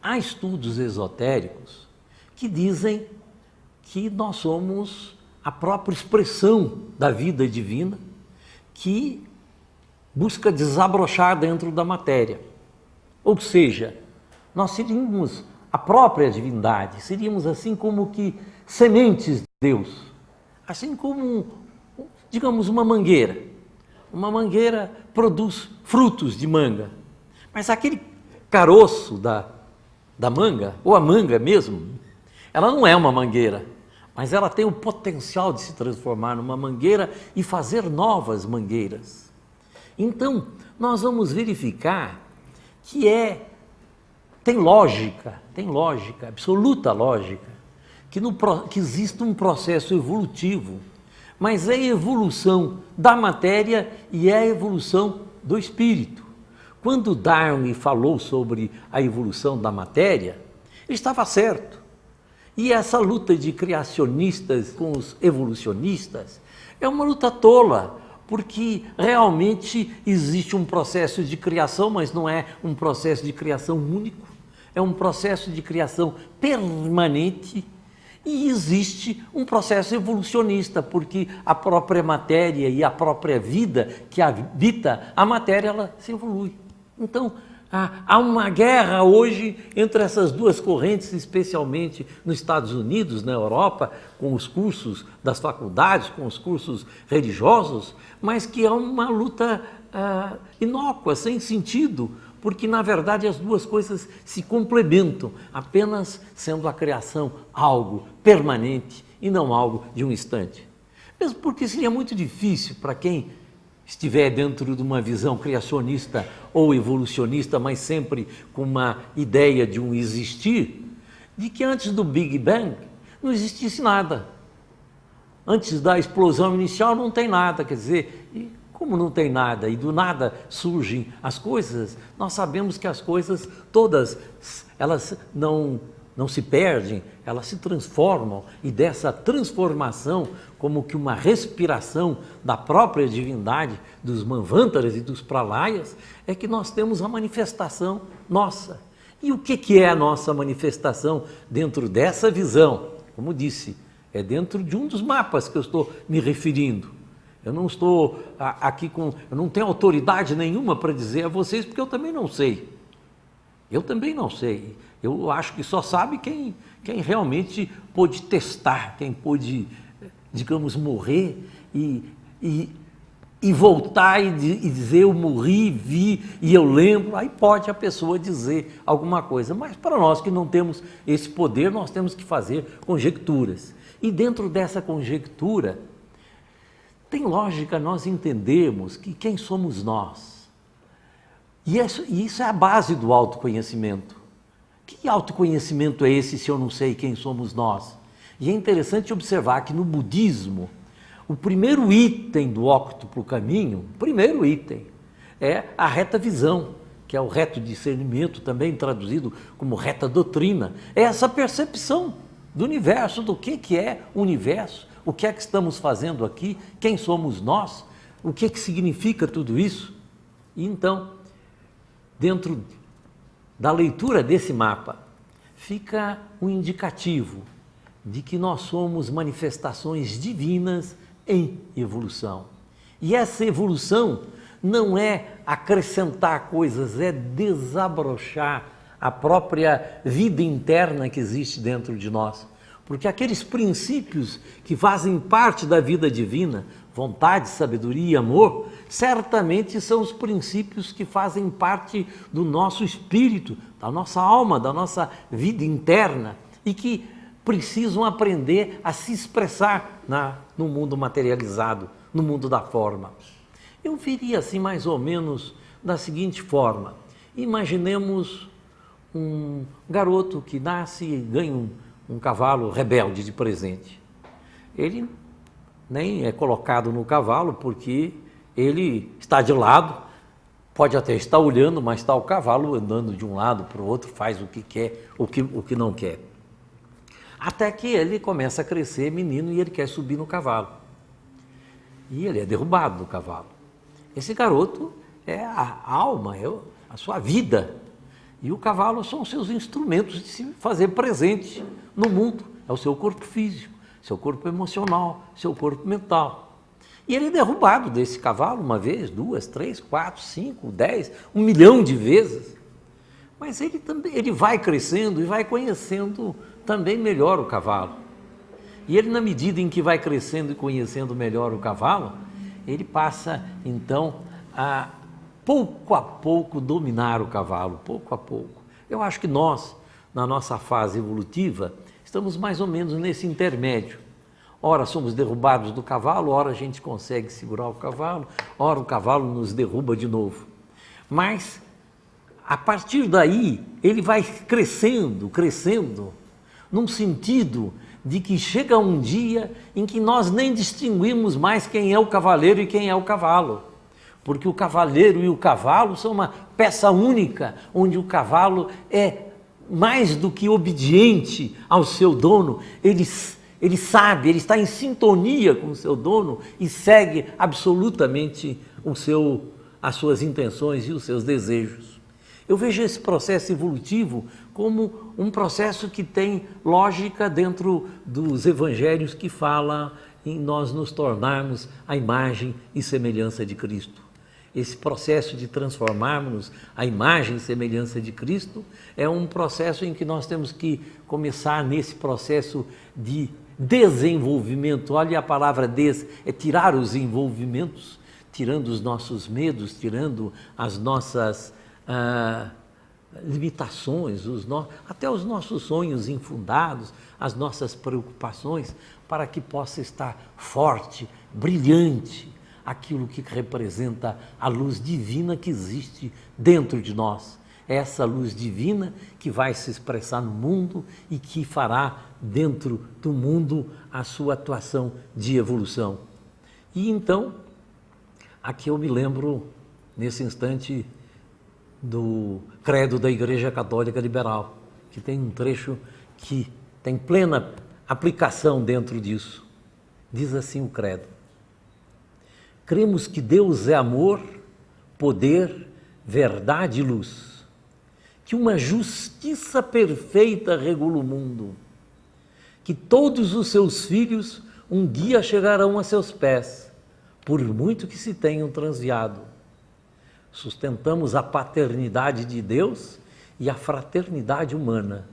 há estudos esotéricos que dizem que nós somos a própria expressão da vida divina que busca desabrochar dentro da matéria. Ou seja, nós seríamos a própria divindade, seríamos assim como que sementes de Deus, assim como, digamos, uma mangueira. Uma mangueira produz frutos de manga, mas aquele caroço da manga, ou a manga mesmo, ela não é uma mangueira, mas ela tem o potencial de se transformar numa mangueira e fazer novas mangueiras. Então, nós vamos verificar que tem lógica, absoluta lógica, que existe um processo evolutivo, mas é a evolução da matéria e é a evolução do espírito. Quando Darwin falou sobre a evolução da matéria, ele estava certo. E essa luta de criacionistas com os evolucionistas é uma luta tola, porque realmente existe um processo de criação, mas não é um processo de criação único, é um processo de criação permanente. E existe um processo evolucionista, porque a própria matéria e a própria vida que habita a matéria, ela se evolui. Então, há uma guerra hoje entre essas duas correntes, especialmente nos Estados Unidos, na Europa, com os cursos das faculdades, com os cursos religiosos, mas que é uma luta inócua, sem sentido, porque na verdade as duas coisas se complementam, apenas sendo a criação algo permanente e não algo de um instante. Mesmo porque seria muito difícil para quem estiver dentro de uma visão criacionista ou evolucionista, mas sempre com uma ideia de um existir, de que antes do Big Bang não existisse nada. Antes da explosão inicial não tem nada, quer dizer, como não tem nada e do nada surgem as coisas, nós sabemos que as coisas todas, elas não se perdem, elas se transformam, e dessa transformação, como que uma respiração da própria divindade, dos Manvantaras e dos Pralayas, é que nós temos a manifestação nossa. E o que é a nossa manifestação dentro dessa visão? Como disse, é dentro de um dos mapas que eu estou me referindo. Eu não estou aqui eu não tenho autoridade nenhuma para dizer a vocês, porque eu também não sei. Eu também não sei. Eu acho que só sabe quem realmente pôde testar, quem pôde, digamos, morrer e voltar e dizer eu morri, vi e eu lembro. Aí pode a pessoa dizer alguma coisa. Mas para nós que não temos esse poder, nós temos que fazer conjecturas. E dentro dessa conjectura, tem lógica nós entendermos que quem somos nós. E isso é a base do autoconhecimento. Que autoconhecimento é esse se eu não sei quem somos nós? E é interessante observar que no budismo, o primeiro item do óctuplo caminho, primeiro item, é a reta visão, que é o reto discernimento, também traduzido como reta doutrina. É essa percepção do universo, do que é o universo, o que é que estamos fazendo aqui, quem somos nós, o que significa tudo isso. E então, dentro da leitura desse mapa, fica um indicativo de que nós somos manifestações divinas em evolução. E essa evolução não é acrescentar coisas, é desabrochar a própria vida interna que existe dentro de nós. Porque aqueles princípios que fazem parte da vida divina, vontade, sabedoria e amor, certamente são os princípios que fazem parte do nosso espírito, da nossa alma, da nossa vida interna e que precisam aprender a se expressar no mundo materializado, no mundo da forma. Eu viria assim mais ou menos da seguinte forma: imaginemos um garoto que nasce e ganha um cavalo rebelde de presente. Ele nem é colocado no cavalo porque ele está de lado, pode até estar olhando, mas está o cavalo andando de um lado para o outro, faz o que quer, o que não quer. Até que ele começa a crescer, menino, e ele quer subir no cavalo. E ele é derrubado do cavalo. Esse garoto é a alma, é a sua vida. E o cavalo são os seus instrumentos de se fazer presente no mundo. É o seu corpo físico, seu corpo emocional, seu corpo mental. E ele é derrubado desse cavalo uma vez, 2, 3, 4, 5, 10, 1 milhão de vezes. Mas ele vai crescendo e vai conhecendo também melhor o cavalo. E ele, na medida em que vai crescendo e conhecendo melhor o cavalo, ele passa, então, a pouco dominar o cavalo, pouco a pouco. Eu acho que nós, na nossa fase evolutiva, estamos mais ou menos nesse intermédio. Ora somos derrubados do cavalo, ora a gente consegue segurar o cavalo, ora o cavalo nos derruba de novo. Mas, a partir daí, ele vai crescendo, num sentido de que chega um dia em que nós nem distinguimos mais quem é o cavaleiro e quem é o cavalo. Porque o cavaleiro e o cavalo são uma peça única, onde o cavalo é mais do que obediente ao seu dono, ele sabe, ele está em sintonia com o seu dono e segue absolutamente as suas intenções e os seus desejos. Eu vejo esse processo evolutivo como um processo que tem lógica dentro dos evangelhos que fala em nós nos tornarmos a imagem e semelhança de Cristo. Esse processo de transformarmos a imagem e semelhança de Cristo é um processo em que nós temos que começar nesse processo de desenvolvimento. Olha, a palavra é tirar os envolvimentos, tirando os nossos medos, tirando as nossas limitações, até os nossos sonhos infundados, as nossas preocupações, para que possa estar forte, brilhante, aquilo que representa a luz divina que existe dentro de nós. É essa luz divina que vai se expressar no mundo e que fará dentro do mundo a sua atuação de evolução. E então, aqui eu me lembro, nesse instante, do credo da Igreja Católica Liberal, que tem um trecho que tem plena aplicação dentro disso. Diz assim o credo: cremos que Deus é amor, poder, verdade e luz, que uma justiça perfeita regula o mundo, que todos os seus filhos um dia chegarão a seus pés, por muito que se tenham transviado. Sustentamos a paternidade de Deus e a fraternidade humana.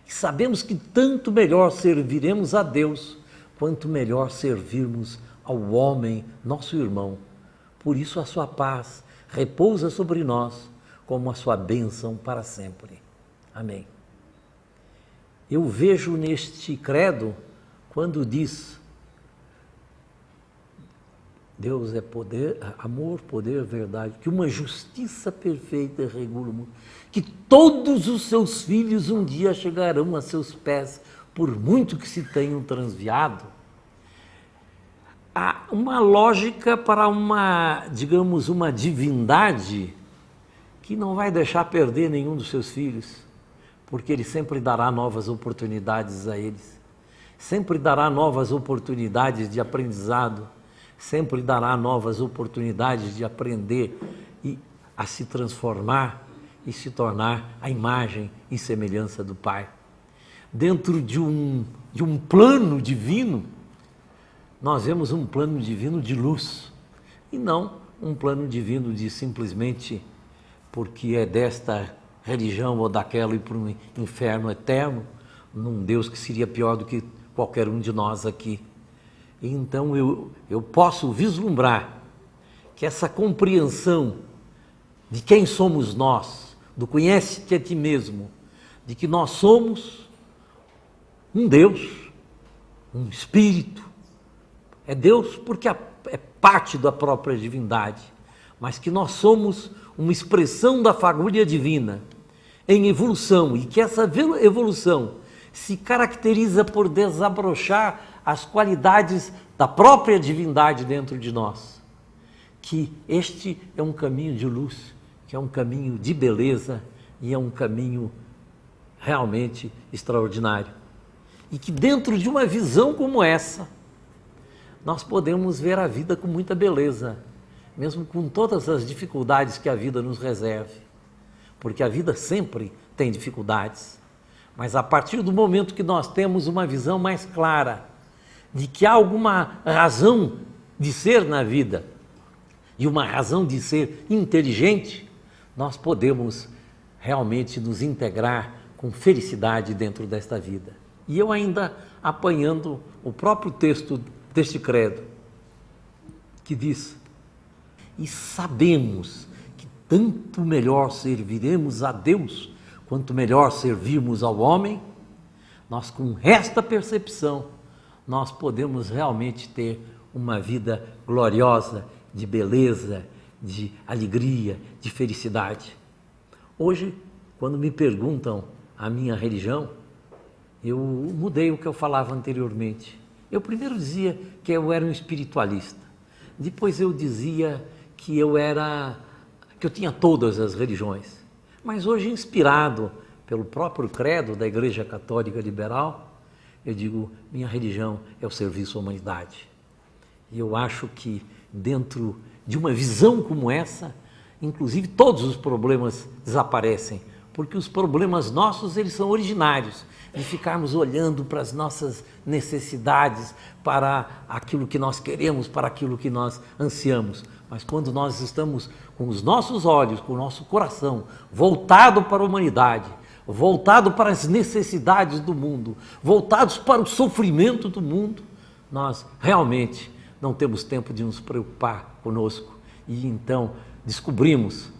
E sabemos que tanto melhor serviremos a Deus, quanto melhor servirmos ao homem, nosso irmão. Por isso a sua paz repousa sobre nós, como a sua bênção para sempre. Amém. Eu vejo neste credo, quando diz: Deus é poder, amor, poder, verdade, que uma justiça perfeita regula o mundo, que todos os seus filhos um dia chegarão a seus pés, por muito que se tenham transviado. Há uma lógica para uma divindade que não vai deixar perder nenhum dos seus filhos, porque ele sempre dará novas oportunidades a eles, sempre dará novas oportunidades de aprendizado, sempre dará novas oportunidades de aprender e a se transformar e se tornar a imagem e semelhança do Pai. Dentro de um plano divino, nós vemos um plano divino de luz, e não um plano divino de simplesmente porque é desta religião ou daquela e para um inferno eterno, num Deus que seria pior do que qualquer um de nós aqui. Então eu posso vislumbrar que essa compreensão de quem somos nós, do conhece-te a ti mesmo, de que nós somos um Deus, um Espírito, é Deus porque é parte da própria divindade, mas que nós somos uma expressão da fagulha divina em evolução, e que essa evolução se caracteriza por desabrochar as qualidades da própria divindade dentro de nós, que este é um caminho de luz, que é um caminho de beleza e é um caminho realmente extraordinário. E que dentro de uma visão como essa, nós podemos ver a vida com muita beleza, mesmo com todas as dificuldades que a vida nos reserve. porque a vida sempre tem dificuldades. Mas a partir do momento que nós temos uma visão mais clara de que há alguma razão de ser na vida e uma razão de ser inteligente, nós podemos realmente nos integrar com felicidade dentro desta vida. E eu ainda apanhando o próprio texto deste credo, que diz: e sabemos que tanto melhor serviremos a Deus, quanto melhor servirmos ao homem. Nós, com esta percepção, nós podemos realmente ter uma vida gloriosa, de beleza, de alegria, de felicidade. Hoje, quando me perguntam a minha religião, eu mudei o que eu falava anteriormente. Eu primeiro dizia que eu era um espiritualista. Depois eu dizia que eu tinha todas as religiões. Mas hoje, inspirado pelo próprio credo da Igreja Católica Liberal, eu digo, minha religião é o serviço à humanidade. E eu acho que dentro de uma visão como essa, inclusive todos os problemas desaparecem, porque os problemas nossos, eles são originários, de ficarmos olhando para as nossas necessidades, para aquilo que nós queremos, para aquilo que nós ansiamos. Mas quando nós estamos com os nossos olhos, com o nosso coração voltado para a humanidade, voltado para as necessidades do mundo, voltados para o sofrimento do mundo, nós realmente não temos tempo de nos preocupar conosco. E então descobrimos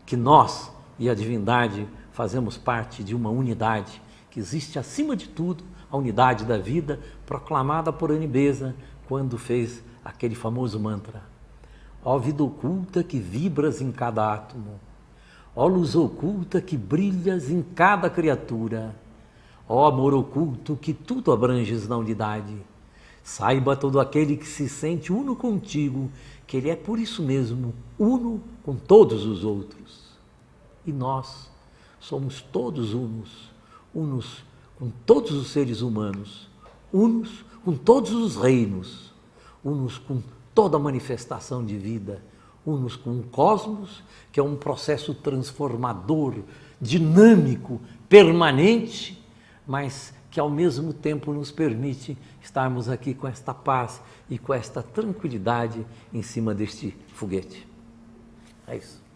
que nós e a divindade fazemos parte de uma unidade que existe acima de tudo, a unidade da vida, proclamada por Anibesa quando fez aquele famoso mantra: ó vida oculta que vibras em cada átomo, ó luz oculta que brilhas em cada criatura, ó amor oculto que tudo abranges na unidade, saiba todo aquele que se sente uno contigo, que ele é por isso mesmo uno com todos os outros. E nós somos todos unos, unos com todos os seres humanos, unos com todos os reinos, unos com toda a manifestação de vida, unos com o cosmos, que é um processo transformador, dinâmico, permanente, mas que ao mesmo tempo nos permite estarmos aqui com esta paz e com esta tranquilidade em cima deste foguete. É isso.